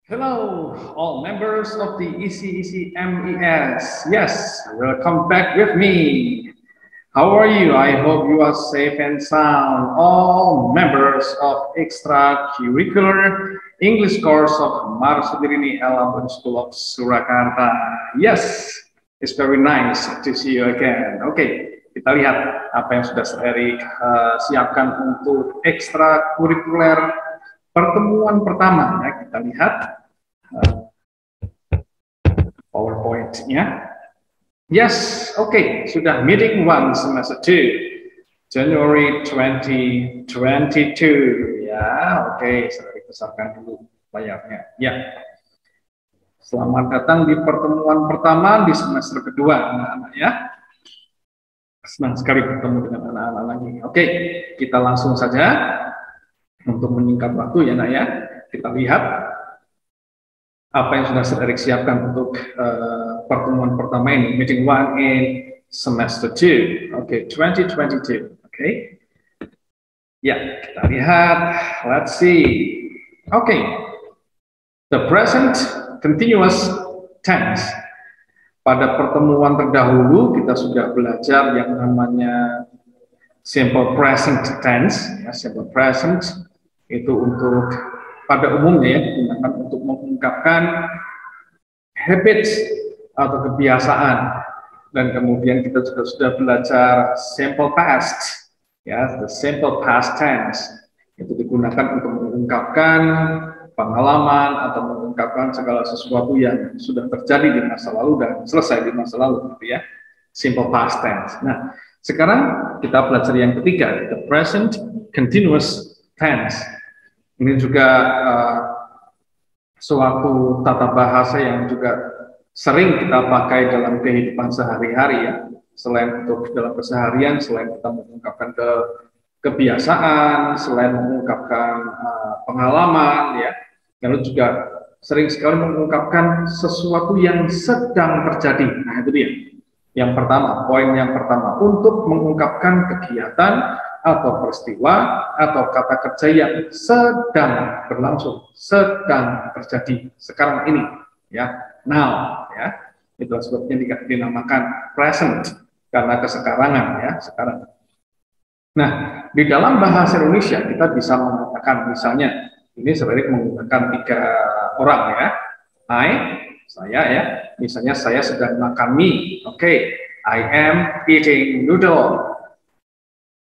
Hello, all members of the ECEC MES. Yes, welcome back with me. How are you? I hope you are safe and sound. All members of extracurricular English course of Marsudirini Elaban School of Surakarta. Yes, it's very nice to see you again. Oke, kita lihat apa yang sudah Sir Erik siapkan untuk ekstrakurikuler pertemuan pertama. Ya, kita lihat PowerPoint-nya. Yes, oke, sudah meeting 1 semester 2 January 2022. Ya, oke, saya besarkan dulu layarnya. Ya, selamat datang di pertemuan pertama di semester kedua, anak-anak ya. Senang sekali bertemu dengan anak-anak lagi. Oke, kita langsung saja untuk menyingkat waktu ya, nak ya. Kita lihat apa yang sudah Sir Erik siapkan untuk pertemuan pertama ini, meeting 1 in semester 2, oke, 2022, oke. Ya, kita lihat, let's see. Oke, the present continuous tense. Pada pertemuan terdahulu kita sudah belajar yang namanya simple present tense, ya, simple present itu untuk pada umumnya ya digunakan untuk mengungkapkan habits atau kebiasaan, dan kemudian kita juga sudah belajar simple past ya, the simple past tense itu digunakan untuk mengungkapkan pengalaman atau mengungkapkan segala sesuatu yang sudah terjadi di masa lalu dan selesai di masa lalu gitu ya, simple past tense. Nah, sekarang kita belajar yang ketiga, the present continuous tense. Ini juga suatu tata bahasa yang juga sering kita pakai dalam kehidupan sehari-hari ya. Selain untuk dalam keseharian, selain kita mengungkapkan kebiasaan, selain mengungkapkan pengalaman ya, lalu juga sering sekali mengungkapkan sesuatu yang sedang terjadi. Nah, itu dia. Yang pertama, poin yang pertama, untuk mengungkapkan kegiatan atau peristiwa atau kata kerja yang sedang berlangsung, sedang terjadi sekarang ini, ya, now, ya, itulah sebabnya dinamakan present karena kesekarangan, ya, sekarang. Nah, di dalam bahasa Indonesia kita bisa mengatakan, misalnya, ini sebenarnya menggunakan 3 orang, ya, saya, ya, misalnya saya sedang makan mie, oke, I am eating noodle.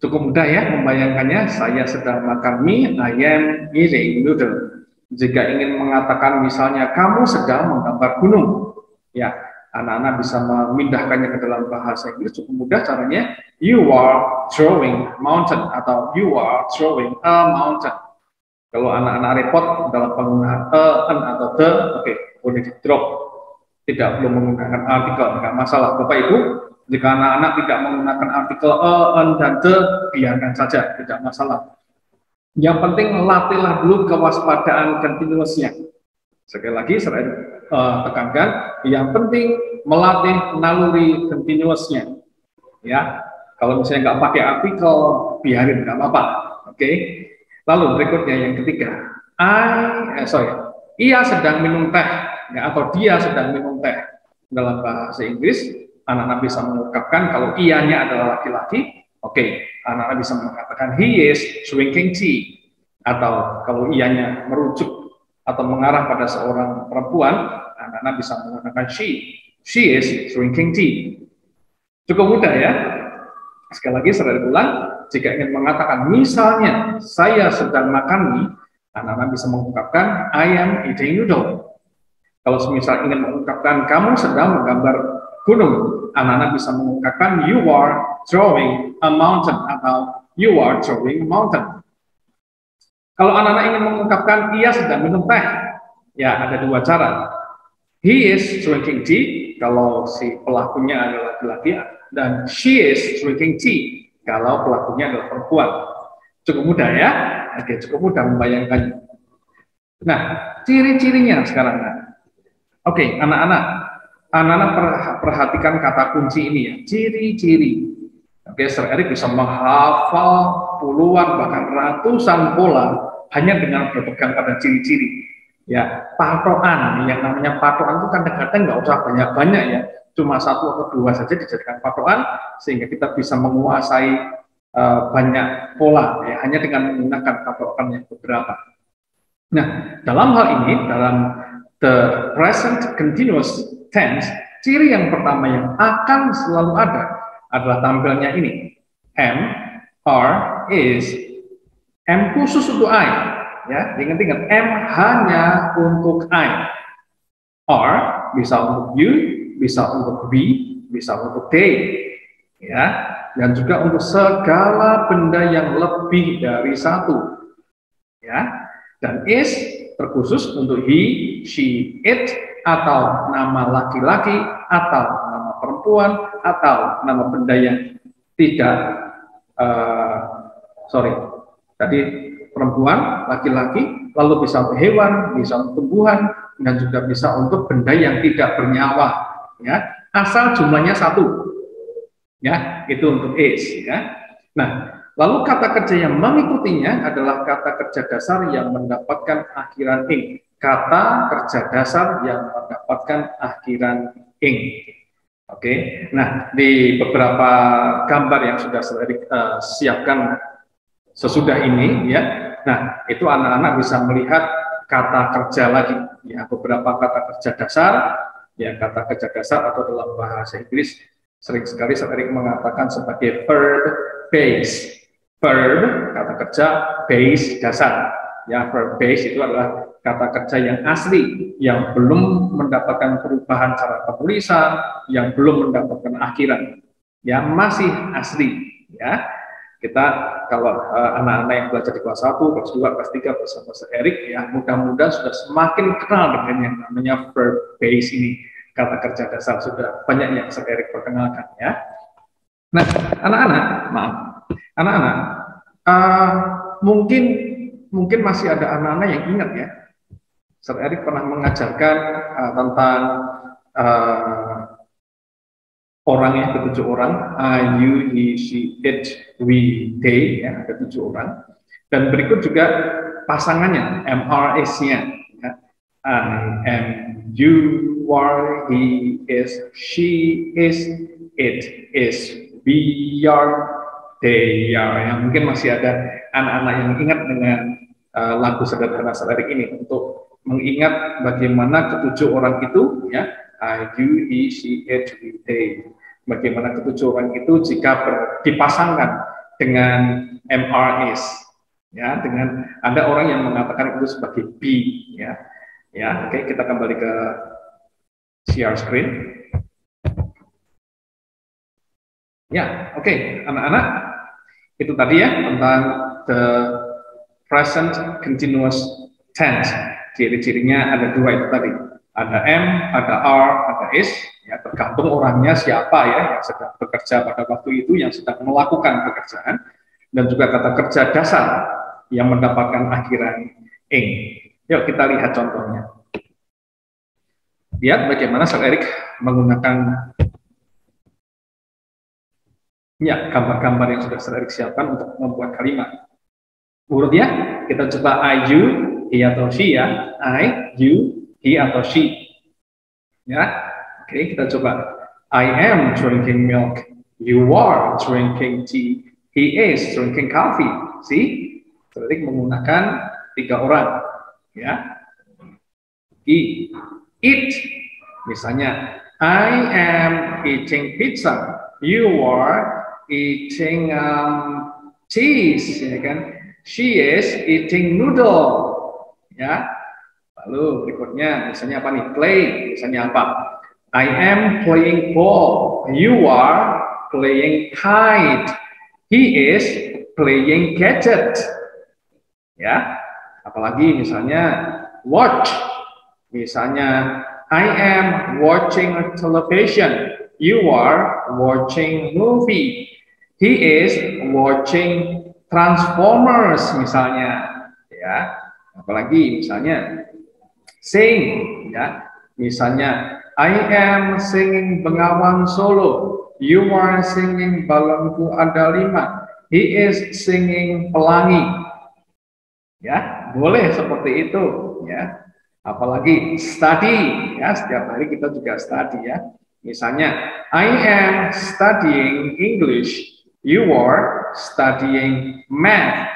Cukup mudah ya membayangkannya, saya sedang makan mie, I am eating noodle. Jika ingin mengatakan misalnya kamu sedang menggambar gunung, ya anak-anak bisa memindahkannya ke dalam bahasa Inggris cukup mudah caranya, you are drawing mountain atau you are drawing a mountain. Kalau anak-anak repot dalam penggunaan an atau the, oke, boleh di drop, tidak perlu menggunakan artikel, nggak masalah. Bapak Ibu, jika anak-anak tidak menggunakan artikel an dan the, biarkan saja, tidak masalah. Yang penting latihlah dulu kewaspadaan continuousnya. Sekali lagi saya tekankan, yang penting melatih naluri continuousnya. Ya, kalau misalnya nggak pakai artikel, biarin, nggak apa-apa. Oke. Lalu berikutnya yang ketiga, ia sedang minum teh, ya, atau dia sedang minum teh. Dalam bahasa Inggris, anak-anak bisa mengungkapkan kalau ianya adalah laki-laki, oke, anak-anak bisa mengatakan he is drinking tea. Atau kalau ianya merujuk atau mengarah pada seorang perempuan, anak-anak bisa mengatakan she is drinking tea. Cukup mudah ya. Sekali lagi saya ulang, jika ingin mengatakan misalnya saya sedang makan mie, anak-anak bisa mengungkapkan I am eating noodle. Kalau semisal ingin mengungkapkan kamu sedang menggambar gunung, anak-anak bisa mengungkapkan you are drawing a mountain atau you are drawing a mountain. Kalau anak-anak ingin mengungkapkan ia sedang minum teh, ya ada 2 cara. He is drinking tea kalau si pelakunya adalah laki-laki, dan she is drinking tea kalau pelakunya adalah perempuan. Cukup mudah ya, oke, cukup mudah membayangkannya. Nah, ciri-cirinya sekarang. Oke, anak-anak perhatikan kata kunci ini ya, ciri-ciri. Oke, Sir Erik bisa menghafal puluhan bahkan ratusan pola hanya dengan berpegang pada ciri-ciri. Ya, patokan, yang namanya patokan itu kadang-kadang nggak usah banyak-banyak ya, cuma satu atau dua saja dijadikan patokan sehingga kita bisa menguasai banyak pola ya, hanya dengan menggunakan patokan yang beberapa. Nah, dalam hal ini, dalam the present continuous tense, ciri yang pertama yang akan selalu ada adalah tampilnya ini, am, are, is. M khusus untuk I, ya, ingat-ingat, M hanya untuk I. Are bisa untuk you, bisa untuk we, bisa untuk they, ya, dan juga untuk segala benda yang lebih dari satu, ya. Dan is terkhusus untuk he, she, it, atau nama laki-laki, atau nama perempuan, atau nama benda yang tidak, tadi perempuan, laki-laki, lalu bisa untuk hewan, bisa untuk tumbuhan, dan juga bisa untuk benda yang tidak bernyawa, ya, asal jumlahnya satu, ya, itu untuk is, ya. Nah, lalu kata kerja yang mengikutinya adalah kata kerja dasar yang mendapatkan akhiran ing. Kata kerja dasar yang mendapatkan akhiran ing. Oke, nah di beberapa gambar yang sudah saya siapkan sesudah ini, ya, nah itu anak-anak bisa melihat kata kerja lagi, ya, beberapa kata kerja dasar, ya, kata kerja dasar atau dalam bahasa Inggris sering sekali sering mengatakan sebagai verb base. Verb kata kerja, base dasar, ya, verb base itu adalah kata kerja yang asli, yang belum mendapatkan perubahan cara penulisan, yang belum mendapatkan akhiran, ya, masih asli, ya. Kita kalau anak-anak yang belajar di kelas 1, kelas 2, kelas 3 bersama Mas Erik, ya, mudah-mudahan sudah semakin kenal dengan yang namanya verb base ini, kata kerja dasar, sudah banyak yang Mas Erik perkenalkan, ya. Nah, anak-anak, mungkin masih ada anak-anak yang ingat ya, Mas Erik pernah mengajarkan tentang orang yang ketujuh orang, I, you, he, she, it, we, they, ya, ada 7 orang. Dan berikut juga pasangannya, MRS-nya, ya. I am, you are, he is, she is, it is, we are, they are. Yang mungkin masih ada anak-anak yang ingat dengan lagu sederhana Erik ini untuk mengingat bagaimana ketujuh orang itu, ya, I, you, he, she, it, we, they. Bagaimana ketujuh orang itu jika dipasangkan dengan MRS, ya, dengan ada orang yang mengatakan itu sebagai be, ya, ya. Oke, kita kembali ke share screen. Ya, oke, anak-anak, itu tadi ya tentang the present continuous tense. Ciri-cirinya ada 2 itu tadi. Ada am, ada are, ada is, ya, tergantung orangnya siapa ya yang sedang bekerja pada waktu itu, yang sedang melakukan pekerjaan, dan juga kata kerja dasar yang mendapatkan akhiran ing. Yuk kita lihat contohnya. Lihat bagaimana Sir Erik menggunakan ya gambar-gambar yang sudah Sir Erik siapkan untuk membuat kalimat. Urut ya, kita coba I, you, he atau she, ya. I, you, he atau she, ya. Oke, kita coba. I am drinking milk. You are drinking tea. He is drinking coffee. See? Jadi menggunakan 3 orang, ya. He, it, misalnya I am eating pizza. You are eating cheese, ya kan? She is eating noodle, ya. Lalu berikutnya misalnya apa nih? Play, misalnya apa? I am playing ball. You are playing kite. He is playing gadget. Ya. Apalagi misalnya watch. Misalnya I am watching television. You are watching movie. He is watching Transformers misalnya, ya. Apalagi misalnya sing, ya. Misalnya I am singing Bengawan Solo. You are singing Balonku Ada 5. He is singing Pelangi. Ya, boleh seperti itu, ya. Apalagi study, ya setiap hari kita juga study ya. Misalnya, I am studying English. You are studying math.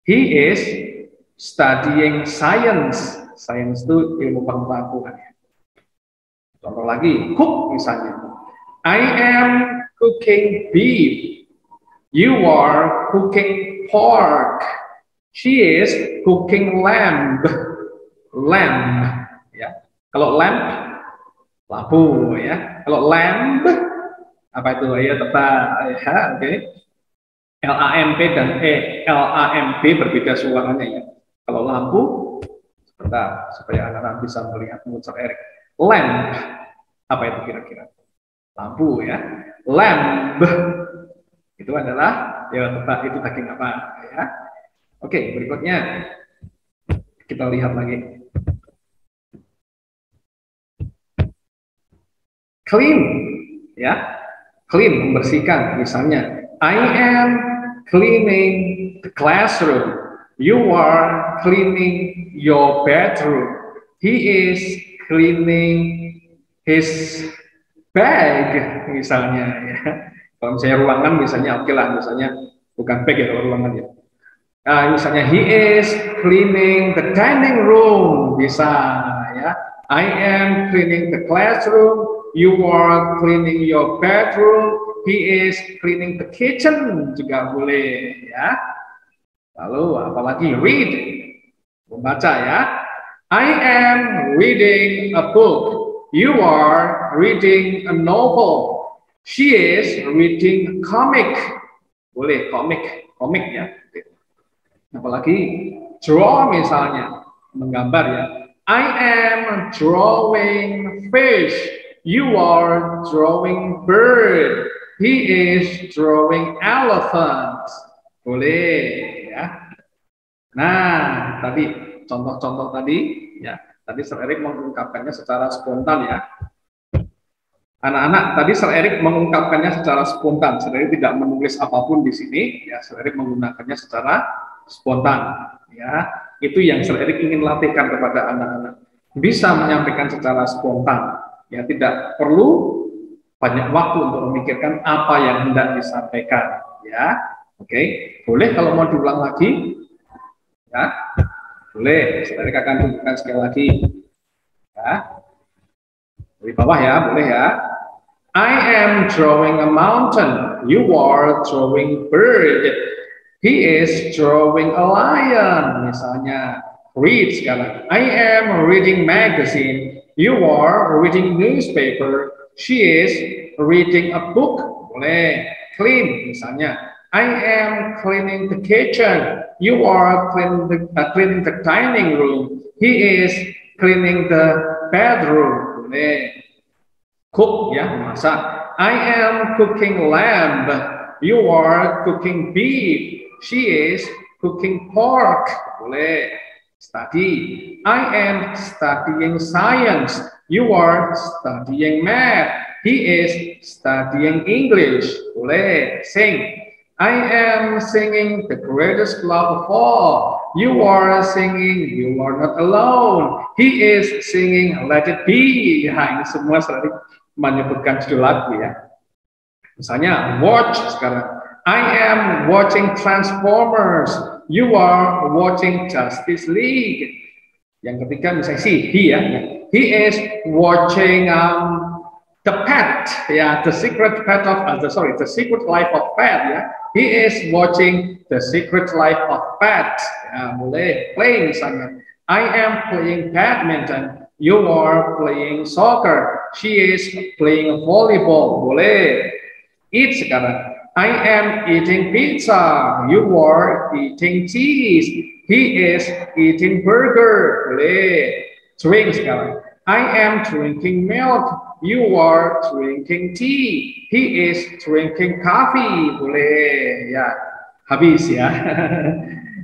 He is studying science. Science itu ilmu pengetahuan. Contoh lagi, cook misalnya. I am cooking beef. You are cooking pork. She is cooking lamb. Lamb, ya. Kalau lamp, lampu, ya. Kalau lamb, apa itu? Ya, tepat, ya. Oke. LAMP dan LAMB berbeda suaranya ya. Kalau lampu, sebentar supaya anak-anak bisa melihat mengucap Erik. Lamp, apa itu kira-kira? Lampu ya. Lamb itu adalah ya tepat itu daging apa ya. Oke, berikutnya kita lihat lagi. Clean ya. Clean membersihkan misalnya I am cleaning the classroom. You are cleaning your bedroom. He is cleaning his bag misalnya ya. Kalau misalnya ruangan misalnya oke lah misalnya bukan bag ya kalau ruangan ya. Misalnya he is cleaning the dining room bisa ya. I am cleaning the classroom. You are cleaning your bedroom. He is cleaning the kitchen juga boleh ya. Lalu apalagi read membaca ya. I am reading a book. You are reading a novel. She is reading a comic. Boleh komik ya. Apalagi draw misalnya, menggambar ya. I am drawing fish. You are drawing bird. He is drawing elephant. Boleh ya. Nah, tadi contoh-contoh tadi ya. Tadi Sir Erik mengungkapkannya secara spontan ya. Anak-anak, tadi Sir Erik mengungkapkannya secara spontan. Sir Erik tidak menulis apapun di sini. Ya, Sir Erik menggunakannya secara spontan. Ya, itu yang Sir Erik ingin latihkan kepada anak-anak. Bisa menyampaikan secara spontan. Ya, tidak perlu banyak waktu untuk memikirkan apa yang hendak disampaikan. Ya, oke. Boleh kalau mau diulang lagi. Ya. Boleh, saya akan tunjukkan sekali lagi. Ya. Dari bawah ya, boleh ya. I am drawing a mountain. You are drawing bird. He is drawing a lion. Misalnya, read sekarang. I am reading magazine. You are reading newspaper. She is reading a book. Boleh. Clean misalnya. I am cleaning the kitchen. You are cleaning the dining room. He is cleaning the bedroom. Boleh. Cook ya, masak. I am cooking lamb. You are cooking beef. She is cooking pork. Boleh. Study. I am studying science. You are studying math. He is studying English. Boleh. Sing. I am singing the greatest love of all. You are singing, you are not alone. He is singing, let it be. Nah, ini semua sering menyebutkan judul lagu ya. Misalnya, watch sekarang. I am watching Transformers. You are watching Justice League. Yang ketiga misalnya he ya. He is watching The Pet, ya, The Secret Life of Pet, ya. He is watching The Secret Life of Pet. Ya, boleh. Play misalnya. I am playing badminton. You are playing soccer. She is playing volleyball. Boleh. Eat sekarang. I am eating pizza. You are eating cheese. He is eating burger. Boleh. Drink sekarang. I am drinking milk. You are drinking tea. He is drinking coffee. Boleh ya. Habis ya.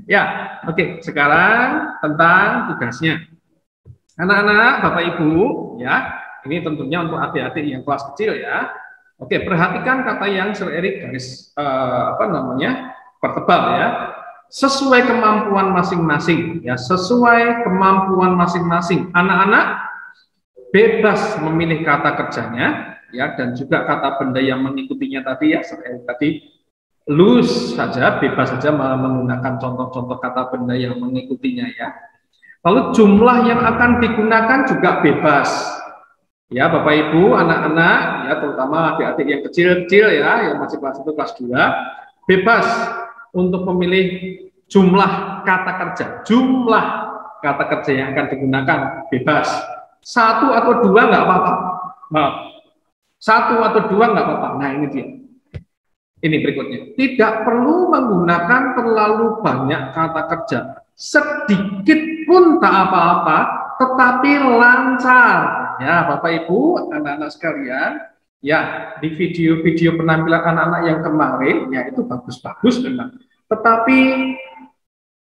Ya, oke. Sekarang tentang tugasnya. Anak-anak, Bapak Ibu, ya. Ini tentunya untuk adik-adik yang kelas kecil ya. Oke, perhatikan kata yang Sir Erik garis pertebal ya. sesuai kemampuan masing-masing, ya, sesuai kemampuan masing-masing. Anak-anak bebas memilih kata kerjanya, ya, dan juga kata benda yang mengikutinya tadi, ya, seperti tadi, loose saja, bebas saja menggunakan contoh-contoh kata benda yang mengikutinya, ya. Lalu jumlah yang akan digunakan juga bebas. Ya, Bapak Ibu, anak-anak, ya, terutama adik-adik yang kecil-kecil, ya, yang masih kelas 1, kelas 2, bebas untuk memilih jumlah kata kerja. Jumlah kata kerja yang akan digunakan bebas. 1 atau 2 nggak apa-apa. Maaf. 1 atau 2 nggak apa-apa. Nah, ini dia. Ini berikutnya. Tidak perlu menggunakan terlalu banyak kata kerja. Sedikit pun tak apa-apa, tetapi lancar. Ya, Bapak Ibu, anak-anak sekalian, ya, di video-video penampilan anak-anak yang kemarin, ya, itu bagus-bagus memang. Tetapi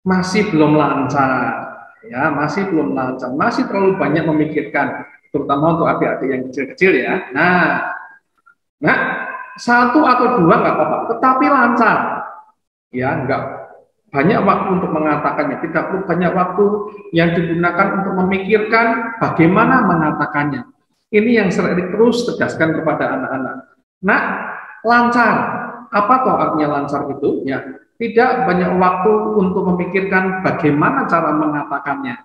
masih belum lancar. Ya, masih belum lancar. Masih terlalu banyak memikirkan, terutama untuk adik-adik yang kecil-kecil, ya. Nah, 1 atau 2 nggak apa-apa, tetapi lancar. Ya, nggak banyak waktu untuk mengatakannya, tidak perlu banyak waktu yang digunakan untuk memikirkan bagaimana mengatakannya. Ini yang sering terus tegaskan kepada anak-anak. Nah, lancar. Apa toh artinya lancar itu? Ya, tidak banyak waktu untuk memikirkan bagaimana cara mengatakannya.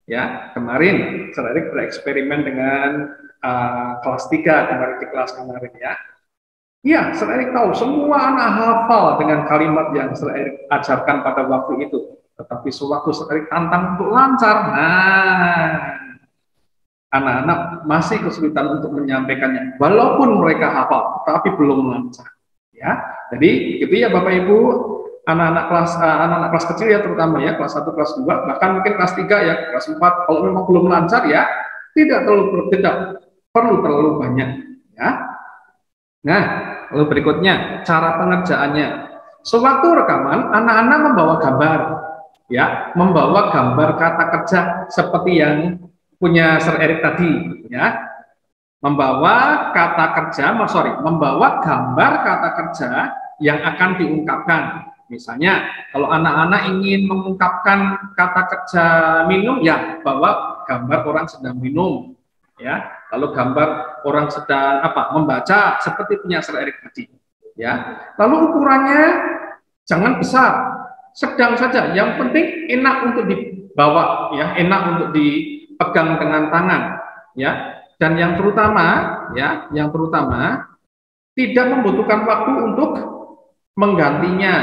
Ya, kemarin sering bereksperimen dengan kelas 3 kemarin di kelas kemarin, ya. Ya, Sir Erik tahu semua anak hafal dengan kalimat yang Sir Erik ajarkan pada waktu itu. Tetapi sewaktu Sir Erik tantang untuk lancar, nah, anak-anak masih kesulitan untuk menyampaikannya. Walaupun mereka hafal, tapi belum lancar. Ya, jadi itu ya Bapak Ibu, anak-anak kelas kecil, ya, terutama, ya, kelas 1, kelas 2, bahkan mungkin kelas 3, ya, kelas 4, kalau memang belum lancar, ya, tidak perlu terlalu banyak, ya. Nah, lalu berikutnya cara pengerjaannya. Sewaktu rekaman, anak-anak membawa gambar, ya, membawa gambar kata kerja seperti yang punya Sir Erik tadi, ya, membawa membawa gambar kata kerja yang akan diungkapkan. Misalnya, kalau anak-anak ingin mengungkapkan kata kerja minum, ya, bawa gambar orang sedang minum, ya. Lalu gambar orang sedang membaca seperti punya Sir Erik tadi, ya. Lalu ukurannya jangan besar, sedang saja. Yang penting enak untuk dibawa, ya, enak untuk dipegang dengan tangan, ya. Dan yang terutama, ya, tidak membutuhkan waktu untuk menggantinya,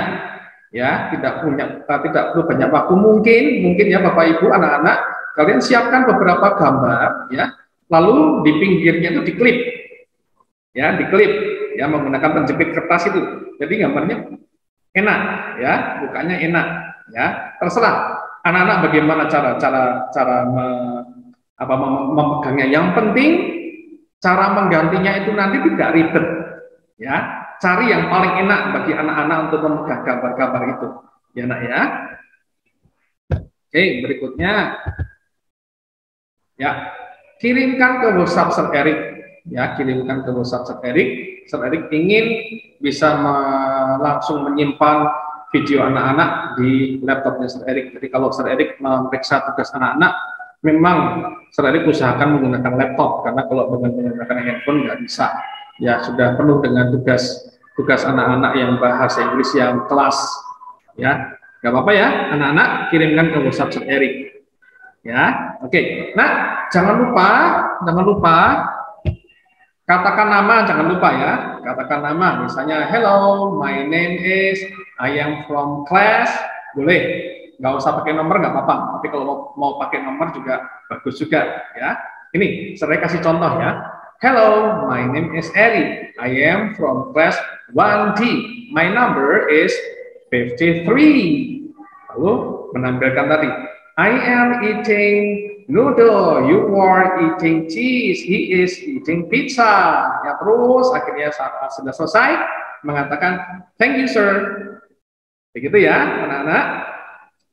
ya. Tidak perlu banyak waktu. Mungkin ya Bapak Ibu, anak-anak, kalian siapkan beberapa gambar, ya. Lalu di pinggirnya itu diklip, ya, ya, menggunakan penjepit kertas itu. Jadi gambarnya enak, ya, bukannya enak, ya. Terserah anak-anak bagaimana cara memegangnya. Yang penting cara menggantinya itu nanti tidak ribet, ya. Cari yang paling enak bagi anak-anak untuk memegang gambar-gambar itu, ya, Nak, ya. Oke, berikutnya, ya. Kirimkan ke WhatsApp Sir Erik, ya, kirimkan ke WhatsApp Sir Erik. Sir Erik ingin bisa langsung menyimpan video anak-anak di laptopnya Sir Erik. Jadi kalau Sir Erik memeriksa tugas anak-anak, memang Sir Erik usahakan menggunakan laptop, karena kalau menggunakan handphone nggak bisa. Ya, sudah penuh dengan tugas anak-anak yang bahasa Inggris yang kelas, ya. Nggak apa-apa, ya, anak-anak, kirimkan ke WhatsApp Sir Erik. Ya, oke. Nah, jangan lupa katakan nama, jangan lupa, ya. Katakan nama, misalnya hello, my name is, I am from class, boleh. Nggak usah pakai nomor, nggak apa-apa. Tapi kalau mau pakai nomor juga bagus juga, ya. Ini saya kasih contoh, ya. Hello, my name is Eri, I am from class 1D, my number is 53. Lalu menampilkan tadi, I am eating noodle, you are eating cheese, he is eating pizza. Ya, terus akhirnya saat sudah selesai mengatakan thank you sir. Begitu, ya, anak-anak.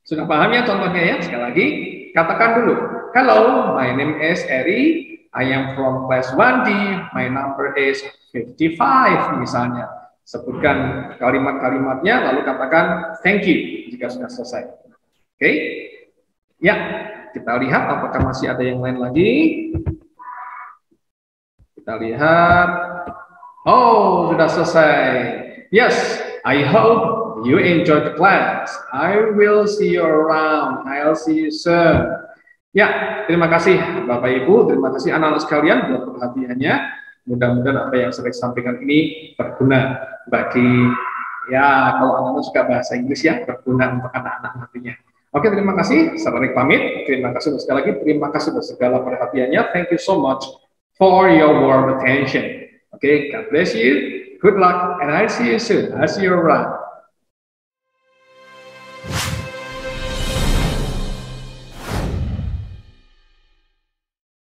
Sudah paham, ya, contohnya, ya? Sekali lagi katakan dulu, hello, my name is Eri, I am from class 1D, my number is 55 misalnya. Sebutkan kalimat-kalimatnya, lalu katakan thank you jika sudah selesai. Oke? Ya, kita lihat apakah masih ada yang lain lagi. Kita lihat. Oh, sudah selesai. Yes, I hope you enjoy the class. I will see you around. I'll see you soon. Ya, terima kasih Bapak Ibu, terima kasih anak-anak sekalian buat perhatiannya. Mudah-mudahan apa yang saya sampaikan ini berguna bagi, ya kalau anak-anak suka bahasa Inggris ya, berguna untuk anak-anak nantinya. Oke, terima kasih. Saya Tarik pamit. Terima kasih sekali lagi. Terima kasih atas segala perhatiannya. Thank you so much for your warm attention. Okay, God bless you. Good luck, and I'll see you soon. I'll see you around.